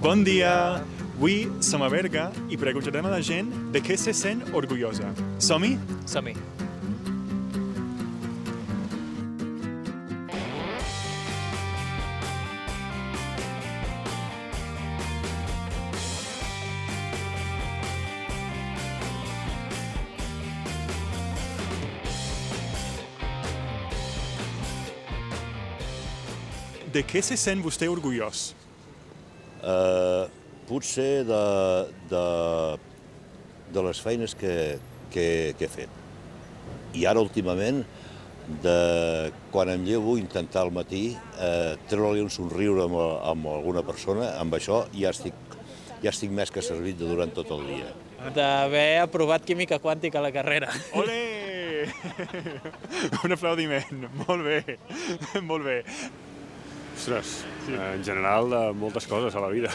Bon dia! Avui som a Berga i preguntarem a la gent de què se sent orgullosa. Som-hi? Som-hi. De què se sent vostè orgullós? Potser de les feines que he fet. I ara, últimament, quan em llevo, intentar al matí treure-li un somriure amb alguna persona, amb això ja estic més que servit durant tot el dia. D'haver aprovat química quàntica a la carrera. Ole! Un aplaudiment. Molt bé, molt bé. Ostres, en general de moltes coses a la vida.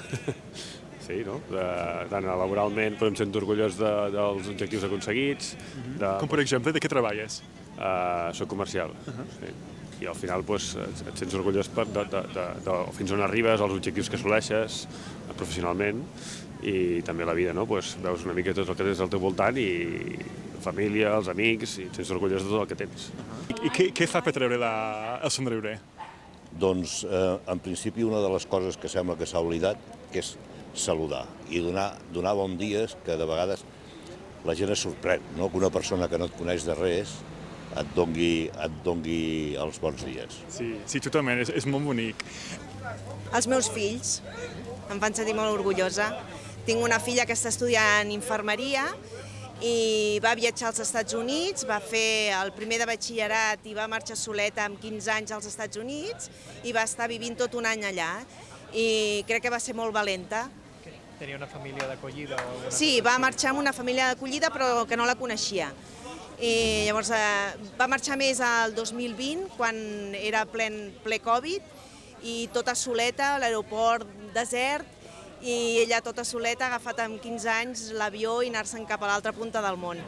Sí, no? Tant laboralment podem sentir orgullós dels objectius aconseguits. Com per exemple, de què treballes? Soc comercial. Sí. I al final et sents orgullós fins on arribes, els objectius que assoleixes professionalment i també la vida, no? Veus una mica tot el que tens al teu voltant i la família, els amics, i et sents orgullós de tot el que tens. I què fa per treure el somriure? Doncs, en principi, una de les coses que sembla que s'ha oblidat, que és saludar i donar bons dies, que de vegades la gent es sorprèn, no? Que una persona que no et coneix de res et dongui els bons dies. Sí, totalment, és molt bonic. Els meus fills em fan sentir molt orgullosa. Tinc una filla que està estudiant infermeria i va viatjar als Estats Units, va fer el primer de batxillerat i va marxar soleta amb 15 anys als Estats Units i va estar vivint tot un any allà. I crec que va ser molt valenta. Tenia una família d'acollida? Sí, va marxar amb una família d'acollida però que no la coneixia. I llavors va marxar més al 2020, quan era ple Covid, i tota soleta, a l'aeroport desert, i ella tota soleta ha agafat amb 15 anys l'avió i anar-se'n cap a l'altra punta del món.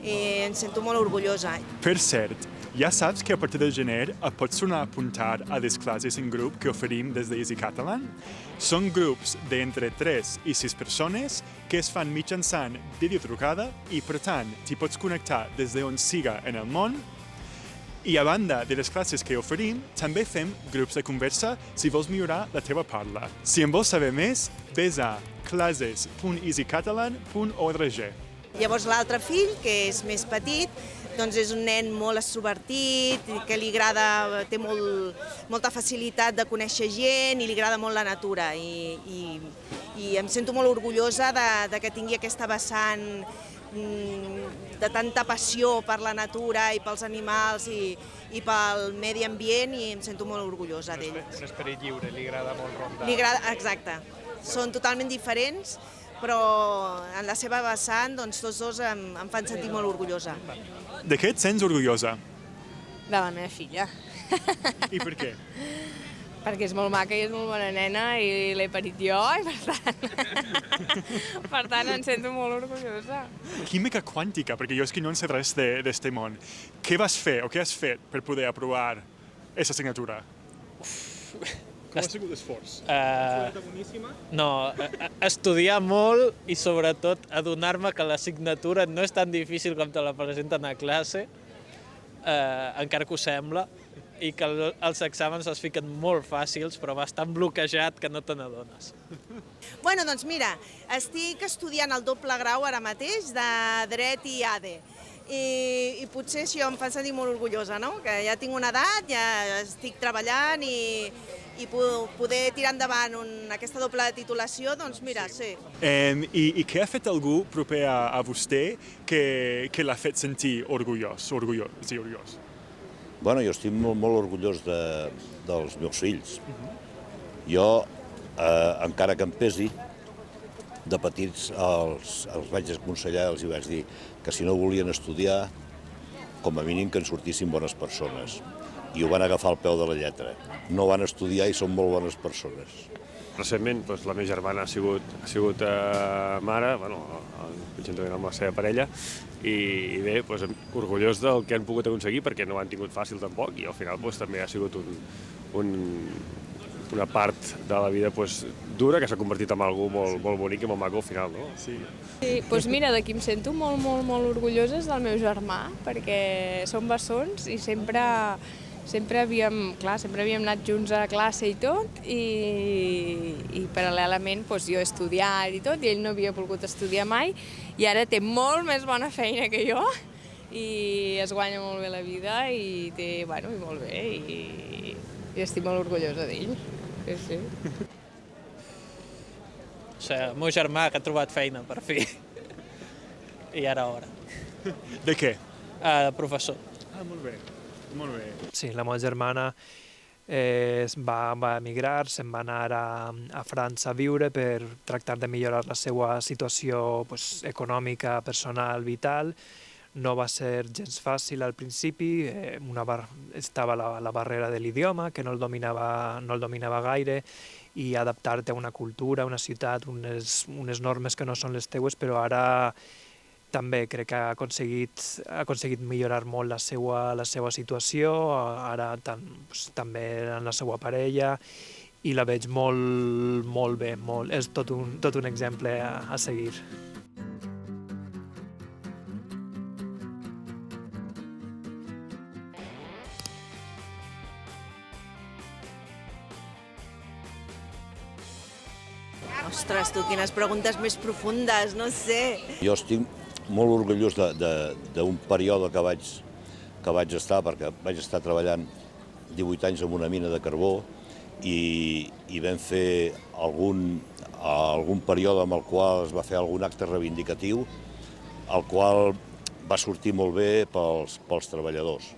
I em sento molt orgullosa. Per cert, ja saps que a partir de gener et pots tornar a apuntar a les classes en grup que oferim des d'Easy Catalan. Són grups d'entre 3 i 6 persones que es fan mitjançant videotrucada i, per tant, t'hi pots connectar des d'on siga en el món. I a banda de les classes que oferim, també fem grups de conversa si vols millorar la teva parla. Si en vols saber més, vés a classes.easycatalan.org. Llavors l'altre fill, que és més petit, doncs és un nen molt extrovertit, que li agrada, té molta facilitat de conèixer gent i li agrada molt la natura. I em sento molt orgullosa de que tingui aquesta vessant de tanta passió per la natura i pels animals i pel medi ambient, i em sento molt orgullosa d'ell. Un esperit lliure, li agrada molt rondar. Exacte. Són totalment diferents, però en la seva vessant, doncs, tots dos em fan sentir molt orgullosa. De què et sents orgullosa? De la meva filla. I per què? Perquè és molt maca i és molt bona nena i l'he parit jo i per tant em sento molt orgullosa. Química quàntica, perquè jo és que no en sé res d'este món. Què vas fer o què has fet per poder aprovar aquesta assignatura? Com ha sigut l'esforç? No, estudiar molt i sobretot adonar-me que l'assignatura no és tan difícil com te la presenten a classe, encara que ho sembla, i que els exàmens es fiquen molt fàcils, però vas tan bloquejat que no te n'adones. Bueno, doncs mira, estic estudiant el doble grau ara mateix de Dret i ADE. I potser això em fa sentir molt orgullosa, no? Que ja tinc una edat, ja estic treballant i poder tirar endavant aquesta doble titulació, doncs mira, sí. I què ha fet algú proper a vostè que l'ha fet sentir orgullós? Bueno, jo estic molt orgullós dels meus fills. Jo, encara que em pesi, de petits els vaig aconsellar, els vaig dir que si no volien estudiar, com a mínim que en sortissin bones persones. I ho van agafar al peu de la lletra. No van estudiar i són molt bones persones. Recentment, la meva germana ha sigut mare, juntament amb la seva parella, i bé, orgullós del que han pogut aconseguir, perquè no ho han tingut fàcil tampoc, i al final també ha sigut un una part de la vida dura que s'ha convertit en algú molt bonic i molt maco al final, no? Sí. Sí, doncs mira, de qui em sento molt orgullosa és del meu germà, perquè som bessons i sempre havíem anat junts a classe i tot, i paral·lelament jo he estudiat i tot, i ell no havia volgut estudiar mai, i ara té molt més bona feina que jo, i es guanya molt bé la vida, i té, bueno, i molt bé, i estic molt orgullosa d'ell. Sí. O sigui, el meu germà que ha trobat feina, per fi. I ara hora. De què? De professor. Ah, molt bé. Molt bé. Sí, la meva germana va emigrar, se'n va anar a França a viure per tractar de millorar la seva situació econòmica, personal, vital. No va ser gens fàcil al principi, estava la barrera de l'idioma, que no el dominava gaire, i adaptar-te a una cultura, a una ciutat, unes normes que no són les teues, però ara també crec que ha aconseguit millorar molt la seva situació, ara també en la seva parella, i la veig molt bé, és tot un exemple a seguir. Ostres, tu, quines preguntes més profundes, no sé. Jo estic molt orgullós d'un període que vaig estar, perquè vaig estar treballant 18 anys en una mina de carbó i vam fer algun període amb el qual es va fer algun acte reivindicatiu, el qual va sortir molt bé pels treballadors.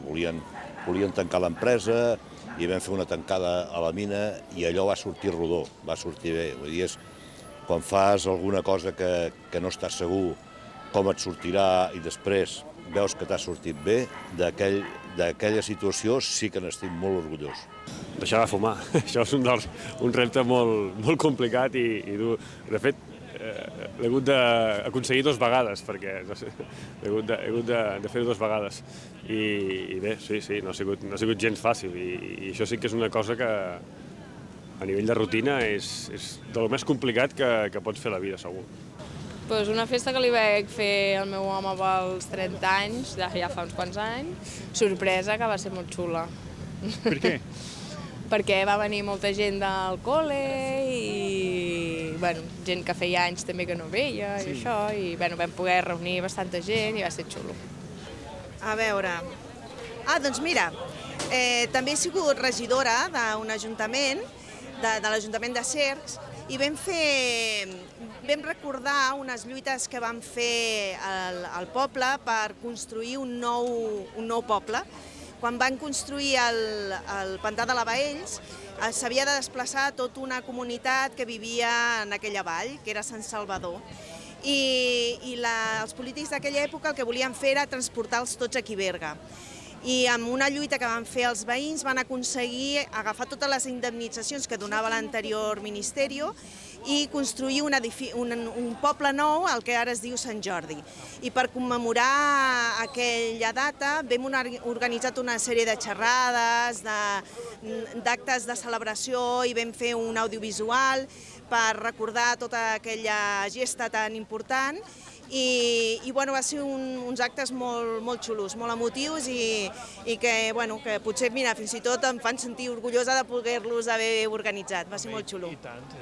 Volien tancar l'empresa i vam fer una tancada a la mina i allò va sortir rodó, va sortir bé. Vull dir, quan fas alguna cosa que no estàs segur com et sortirà i després veus que t'ha sortit bé, d'aquella situació sí que n'estic molt orgullós. Deixar de fumar, això és un repte molt complicat i dur. De fet, l'he hagut d'aconseguir 2 vegades, perquè he hagut de fer-ho 2 vegades. I bé, sí, no ha sigut gens fàcil, i això sí que és una cosa que a nivell de rutina és del més complicat que pots fer a la vida, segur. Doncs una festa que li vaig fer al meu home pels 30 anys, ja fa uns quants anys, sorpresa, que va ser molt xula. Per què? Perquè va venir molta gent del col·le i gent que feia anys també que no veia i això, i vam poder reunir bastanta gent i va ser xulo. A veure... doncs mira, també he sigut regidora d'un ajuntament, de l'Ajuntament de Cercs, i vam recordar unes lluites que vam fer al poble per construir un nou poble. Quan van construir el pantà de la Baells, s'havia de desplaçar tota una comunitat que vivia en aquella vall, que era Sant Salvador. I els polítics d'aquella època el que volien fer era transportar-los tots aquí a Berga. I amb una lluita que van fer els veïns van aconseguir agafar totes les indemnitzacions que donava l'anterior ministeri i construir un poble nou, el que ara es diu Sant Jordi. I per commemorar aquella data vam organitzar una sèrie de xerrades, d'actes de celebració, i vam fer un audiovisual per recordar tota aquella gesta tan important. I va ser uns actes molt xulos, molt emotius i que potser, mira, fins i tot em fan sentir orgullosa de poder-los haver organitzat. Va ser molt xulo.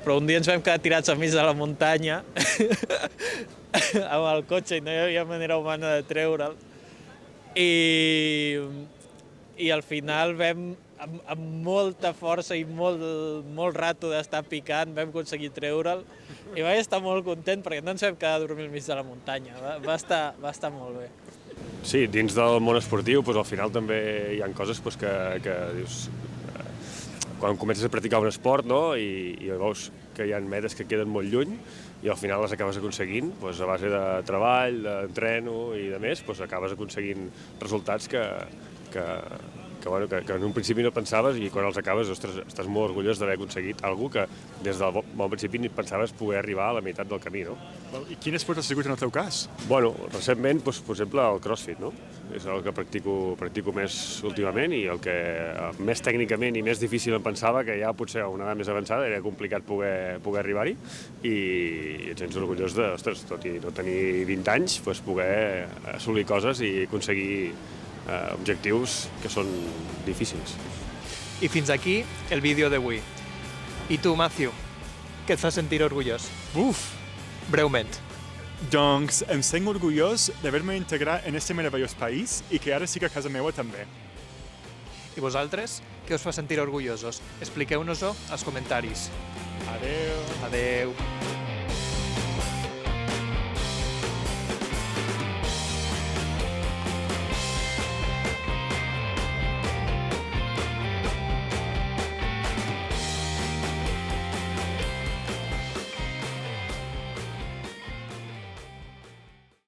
Però un dia ens vam quedar tirats al mig de la muntanya amb el cotxe i no hi havia manera humana de treure'l. I al final vam, amb molta força i molt rato d'estar picant, vam aconseguir treure'l. I vaig estar molt content perquè no ens vam quedar a dormir al mig de la muntanya. Va estar molt bé. Sí, dins del món esportiu, al final també hi ha coses que dius... Quan comences a practicar un esport, i veus que hi ha metes que queden molt lluny i al final les acabes aconseguint, a base de treball, d'entreno i de més, acabes aconseguint resultats que que en un principi no pensaves i quan els acabes, ostres, estàs molt orgullós d'haver aconseguit alguna que des del bon principi ni pensaves poder arribar a la meitat del camí, no? I quin esport has sigut en el teu cas? Bueno, recentment, doncs, per exemple, el CrossFit, no? És el que practico més últimament i el que més tècnicament i més difícil em pensava, que ja potser a una edat més avançada era complicat poder arribar-hi i et sents orgullós de, ostres, tot i no tenir 20 anys, doncs poder assolir coses i aconseguir objectius que són difícils. I fins aquí el vídeo d'avui. I tu, Matthew, què et fa sentir orgullós? Uf! Breument. Doncs em sent orgullós d'haver-me integrat en este meravellós país i que ara sí que a casa meva també. I vosaltres, què us fa sentir orgullosos? Expliqueu-nos-ho als comentaris. Adeu! Adeu!